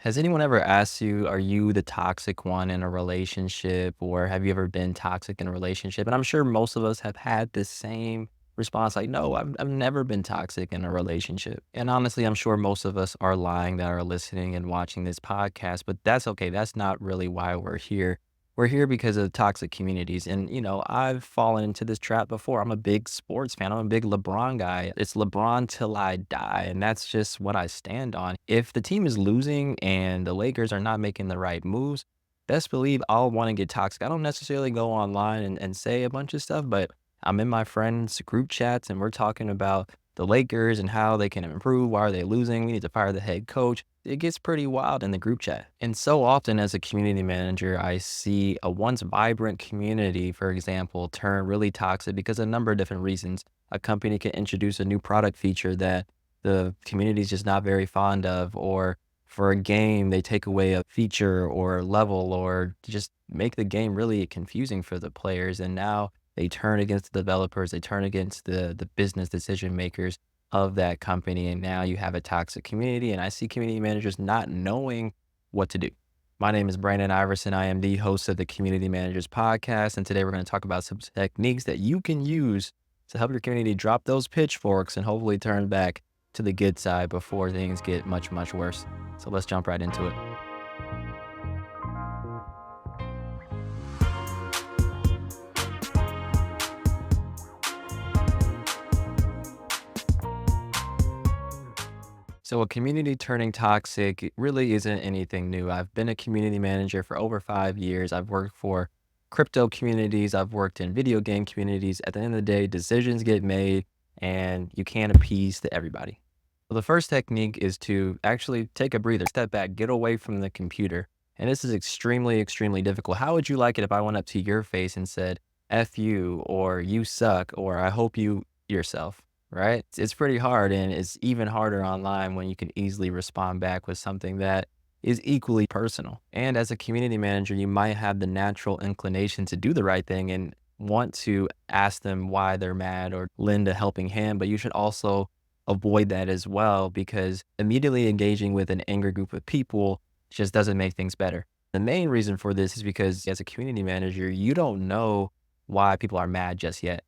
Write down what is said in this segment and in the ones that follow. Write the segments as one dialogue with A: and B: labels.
A: Has anyone ever asked you, are you the toxic one in a relationship, or have you ever been toxic in a relationship? And I'm sure most of us have had this same response, like, no, I've never been toxic in a relationship. And honestly, I'm sure most of us are lying that are listening and watching this podcast, but that's okay. That's not really why we're here. We're here because of toxic communities. And, I've fallen into this trap before. I'm a big sports fan. I'm a big LeBron guy. It's LeBron till I die. And that's just what I stand on. If the team is losing and the Lakers are not making the right moves, best believe I'll want to get toxic. I don't necessarily go online and say a bunch of stuff, but I'm in my friends' group chats and we're talking about the Lakers and how they can improve. Why are they losing? We need to fire the head coach. It gets pretty wild in the group chat. And so often as a community manager, I see a once vibrant community, for example, turn really toxic because of a number of different reasons. A company can introduce a new product feature that the community is just not very fond of, or for a game, they take away a feature or level or just make the game really confusing for the players. And now they turn against the developers, they turn against the business decision makers of that company. And now you have a toxic community. And I see community managers not knowing what to do. My name is Brandon Iverson. I am the host of the Community Managers Podcast. And today we're going to talk about some techniques that you can use to help your community drop those pitchforks and hopefully turn back to the good side before things get much, much worse. So let's jump right into it. So a community turning toxic really isn't anything new. I've been a community manager for over 5 years. I've worked for crypto communities. I've worked in video game communities. At the end of the day, decisions get made and you can't appease to everybody. Well, the first technique is to actually take a breather, step back, get away from the computer. And this is extremely, extremely difficult. How would you like it if I went up to your face and said, F you, or you suck, or I hope you yourself, right? It's pretty hard. And it's even harder online when you can easily respond back with something that is equally personal. And as a community manager, you might have the natural inclination to do the right thing and want to ask them why they're mad or lend a helping hand, but you should also avoid that as well because immediately engaging with an angry group of people just doesn't make things better. The main reason for this is because as a community manager, you don't know why people are mad just yet.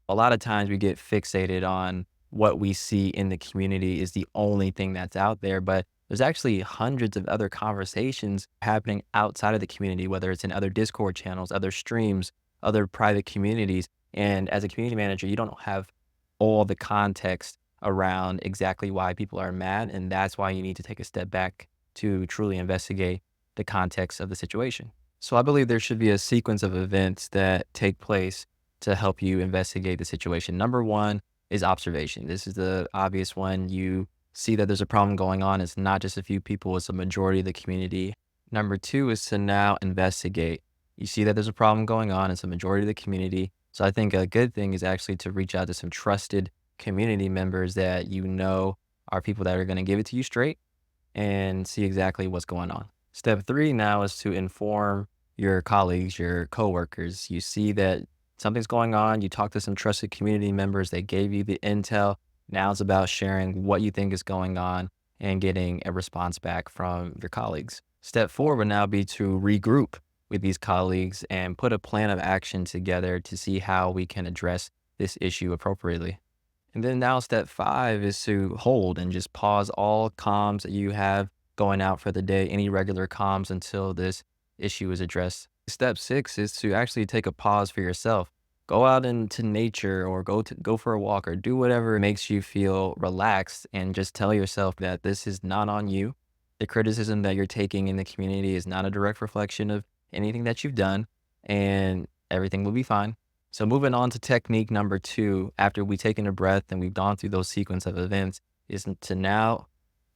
A: A lot of times we get fixated on what we see in the community is the only thing that's out there, but there's actually hundreds of other conversations happening outside of the community, whether it's in other Discord channels, other streams, other private communities. And as a community manager, you don't have all the context around exactly why people are mad. And that's why you need to take a step back to truly investigate the context of the situation. So I believe there should be a sequence of events that take place to help you investigate the situation. Number one is observation. This is the obvious one. You see that there's a problem going on. It's not just a few people, it's a majority of the community. Number two is to now investigate. You see that there's a problem going on. It's a majority of the community. So I think a good thing is actually to reach out to some trusted community members that you know are people that are going to give it to you straight and see exactly what's going on. Step three now is to inform your colleagues, your coworkers. You see that something's going on. You talk to some trusted community members. They gave you the intel. Now it's about sharing what you think is going on and getting a response back from your colleagues. Step four would now be to regroup with these colleagues and put a plan of action together to see how we can address this issue appropriately. And then now step five is to hold and just pause all comms that you have going out for the day, any regular comms until this issue is addressed. Step six is to actually take a pause for yourself. Go out into nature or go for a walk or do whatever makes you feel relaxed and just tell yourself that this is not on you. The criticism that you're taking in the community is not a direct reflection of anything that you've done and everything will be fine. So moving on to technique number two, after we've taken a breath and we've gone through those sequence of events, is to now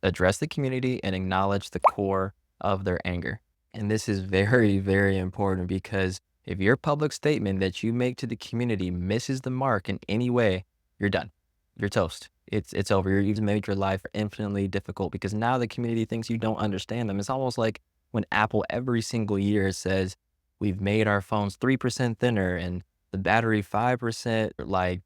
A: address the community and acknowledge the core of their anger. And this is very, very important because if your public statement that you make to the community misses the mark in any way, you're done. You're toast. It's over. You've made your life infinitely difficult because now the community thinks you don't understand them. It's almost like when Apple every single year says, we've made our phones 3% thinner and the battery 5% like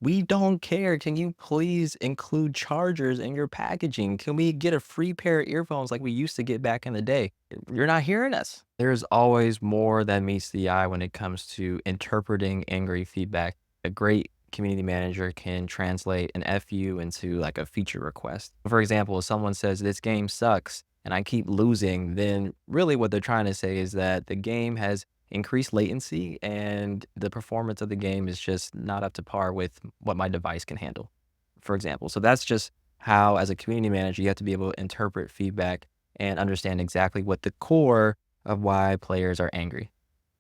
A: We don't care. Can you please include chargers in your packaging? Can we get a free pair of earphones like we used to get back in the day? You're not hearing us. There's always more that meets the eye when it comes to interpreting angry feedback. A great community manager can translate an FU into like a feature request. For example, if someone says this game sucks and I keep losing, then really what they're trying to say is that the game has increased latency and the performance of the game is just not up to par with what my device can handle, for example. So that's just how, as a community manager, you have to be able to interpret feedback and understand exactly what the core of why players are angry.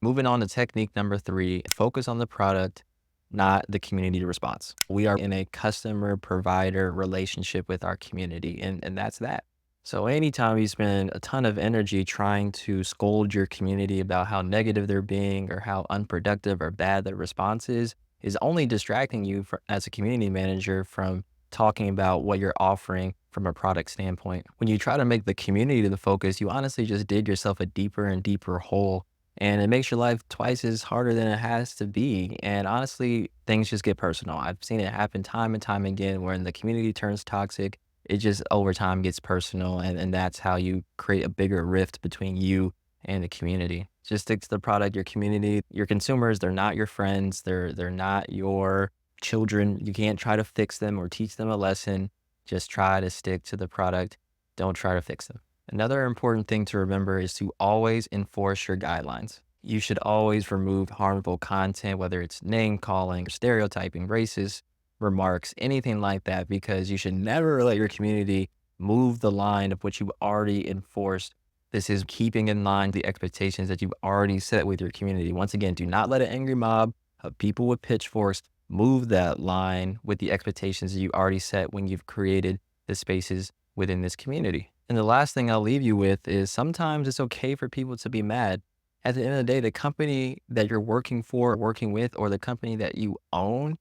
A: Moving on to technique number 3, focus on the product, not the community response. We are in a customer provider relationship with our community, and that's that. So anytime you spend a ton of energy trying to scold your community about how negative they're being or how unproductive or bad their response is only distracting you as a community manager from talking about what you're offering from a product standpoint. When you try to make the community the focus, you honestly just dig yourself a deeper and deeper hole, and it makes your life twice as harder than it has to be. And honestly, things just get personal. I've seen it happen time and time again when the community turns toxic. It just over time gets personal, and that's how you create a bigger rift between you and the community. Just stick to the product, your community, your consumers, they're not your friends, they're not your children. You can't try to fix them or teach them a lesson. Just try to stick to the product. Don't try to fix them. Another important thing to remember is to always enforce your guidelines. You should always remove harmful content, whether it's name calling, stereotyping, racist remarks, anything like that, because you should never let your community move the line of what you've already enforced. This is keeping in line the expectations that you've already set with your community. Once again, do not let an angry mob of people with pitchforks move that line with the expectations that you already set when you've created the spaces within this community. And the last thing I'll leave you with is sometimes it's okay for people to be mad. At the end of the day, the company that you're working for, working with, or the company that you own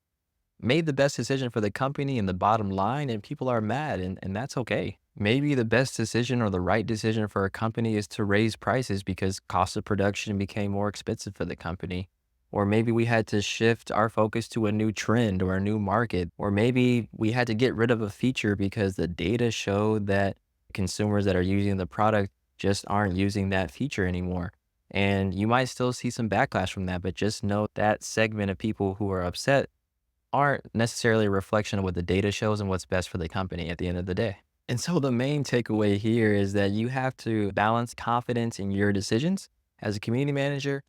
A: made the best decision for the company and the bottom line, and people are mad, and that's okay. Maybe the best decision or the right decision for a company is to raise prices because cost of production became more expensive for the company. Or maybe we had to shift our focus to a new trend or a new market. Or maybe we had to get rid of a feature because the data showed that consumers that are using the product just aren't using that feature anymore. And you might still see some backlash from that, but just know that segment of people who are upset aren't necessarily a reflection of what the data shows and what's best for the company at the end of the day. And so the main takeaway here is that you have to balance confidence in your decisions as a community manager,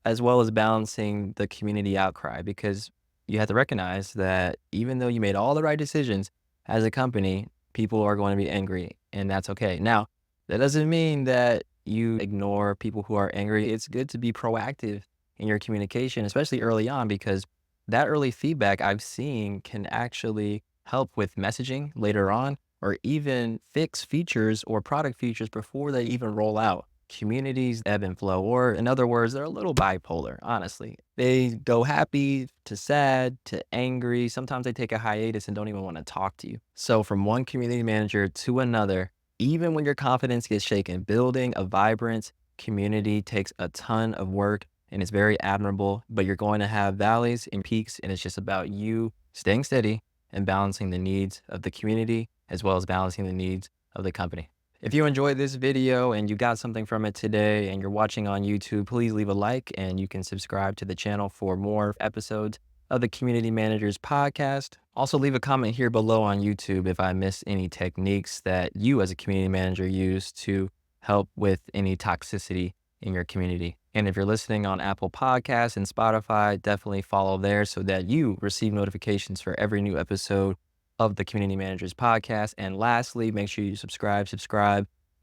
A: as well as balancing the community outcry, because you have to recognize that even though you made all the right decisions as a company, people are going to be angry, and that's okay. Now, that doesn't mean that you ignore people who are angry. It's good to be proactive in your communication, especially early on, because that early feedback I've seen can actually help with messaging later on, or even fix features or product features before they even roll out. Communities ebb and flow, or in other words, they're a little bipolar, honestly. They go happy to sad to angry. Sometimes they take a hiatus and don't even want to talk to you. So from one community manager to another, even when your confidence gets shaken, building a vibrant community takes a ton of work and it's very admirable, but you're going to have valleys and peaks, and it's just about you staying steady and balancing the needs of the community as well as balancing the needs of the company. If you enjoyed this video and you got something from it today and you're watching on YouTube, please leave a like, and you can subscribe to the channel for more episodes of the Community Managers Podcast. Also, leave a comment here below on YouTube if I missed any techniques that you as a community manager use to help with any toxicity in your community. And if you're listening on Apple Podcasts and Spotify, definitely follow there so that you receive notifications for every new episode of the Community Managers Podcast. And lastly, make sure you subscribe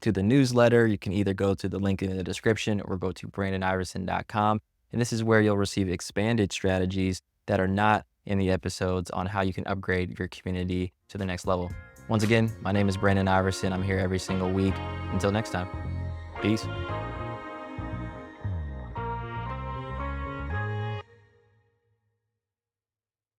A: to the newsletter. You can either go to the link in the description or go to brandoniverson.com. And this is where you'll receive expanded strategies that are not in the episodes on how you can upgrade your community to the next level. Once again, my name is Brandon Iverson. I'm here every single week. Until next time, peace.